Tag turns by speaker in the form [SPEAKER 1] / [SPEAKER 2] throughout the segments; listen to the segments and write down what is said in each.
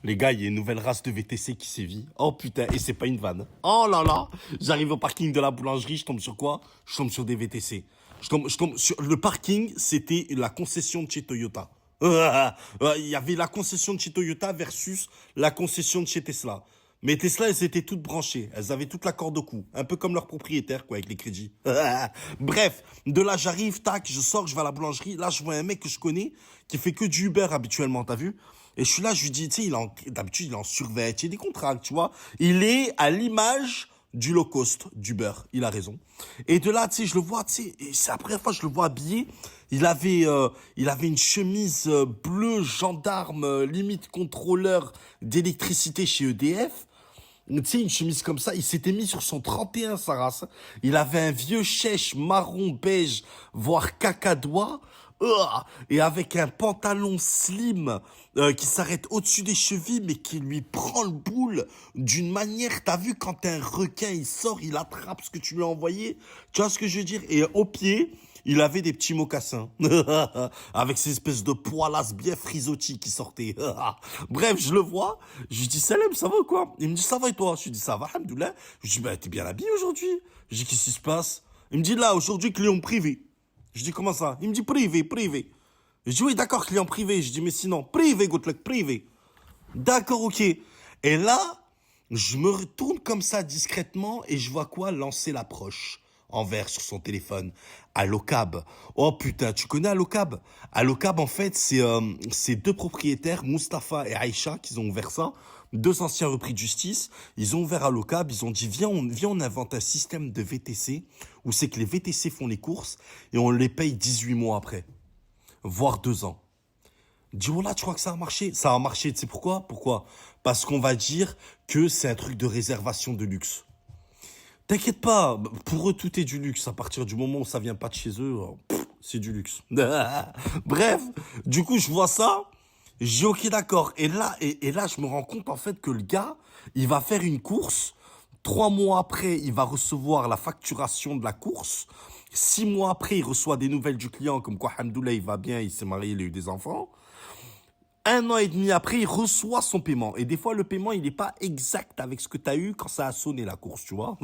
[SPEAKER 1] Les gars, il y a une nouvelle race de VTC qui sévit. Oh putain, et c'est pas une vanne. Oh là là, j'arrive au parking de la boulangerie, je tombe sur quoi? Je tombe sur des VTC. Je tombe sur le parking, c'était la concession de chez Toyota. Il y avait la concession de chez Toyota versus la concession de chez Tesla. Mais Tesla, elles étaient toutes branchées. Elles avaient toute la corde au cou. Un peu comme leur propriétaire, quoi, avec les crédits. Bref, de là, j'arrive, tac, je sors, je vais à la boulangerie. Là, je vois un mec que je connais, qui fait que du Uber habituellement, t'as vu? Et je suis là, je lui dis, tu sais, d'habitude, il est en survêt, il y a des contrats, tu vois. Il est à l'image du low cost, du beurre. Il a raison. Et de là, tu sais, je le vois, tu sais, et c'est la première fois que je le vois habillé. Il avait une chemise bleue gendarme, limite contrôleur d'électricité chez EDF. Tu sais, une chemise comme ça, il s'était mis sur son 31, sa race. Il avait un vieux chèche marron beige, voire cacadois, et avec un pantalon slim qui s'arrête au-dessus des chevilles, mais qui lui prend le boule d'une manière, t'as vu, quand un requin, il sort, il attrape ce que tu lui as envoyé. Tu vois ce que je veux dire? Et au pied, il avait des petits mocassins. Avec ces espèces de poilasses bien frisottis qui sortaient. Bref, je le vois. Je lui dis, Salem, ça va ou quoi? Il me dit, ça va et toi? Je lui dis, ça va, alhamdoulilah. Je lui dis, bah, t'es bien habillé aujourd'hui? Je dis, qu'est-ce qui se passe? Il me dit, là, aujourd'hui, client privé. Je dis, comment ça? Il me dit, privé, privé. Je dis, oui, d'accord, client privé. Je dis, mais sinon, privé, Goutlek, privé. D'accord, ok. Et là, je me retourne comme ça discrètement et je vois quoi lancer l'approche en vert sur son téléphone. Allocab. Oh putain, tu connais Allocab? Allocab, en fait, c'est deux propriétaires, Mustapha et Aïcha, qui ont ouvert ça. Deux anciens repris de justice. Ils ont ouvert Allocab. Ils ont dit, viens, on invente un système de VTC où c'est que les VTC font les courses et on les paye 18 mois après. Voire 2 ans. Dis, oh là, tu crois que ça a marché? Ça a marché, tu sais pourquoi? Pourquoi? Parce qu'on va dire que c'est un truc de réservation de luxe. T'inquiète pas, pour eux, tout est du luxe. À partir du moment où ça vient pas de chez eux, c'est du luxe. Bref, du coup, je vois ça, j'ai ok, d'accord. Et là, je me rends compte, en fait, que le gars, il va faire une course. 3 mois après, il va recevoir la facturation de la course. 6 mois après, il reçoit des nouvelles du client, comme quoi, alhamdoulilah, il va bien, il s'est marié, il a eu des enfants. 1 an et demi après, il reçoit son paiement. Et des fois, le paiement, il n'est pas exact avec ce que tu as eu quand ça a sonné la course, tu vois.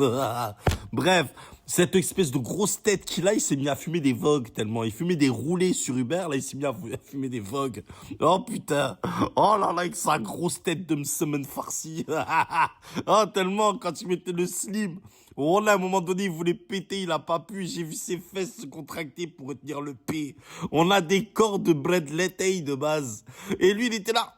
[SPEAKER 1] Bref, cette espèce de grosse tête qu'il a, il s'est mis à fumer des Vogue tellement. Il fumait des roulés sur Uber, là, il s'est mis à fumer des Vogue. Oh putain. Oh là là, avec sa grosse tête de semaine farcie. Oh, tellement, quand il mettait le slim. Oh là, à un moment donné, il voulait péter, il a pas pu. J'ai vu ses fesses se contracter pour retenir le P. On a des corps de Brad Lettey de base. Et lui, il était là.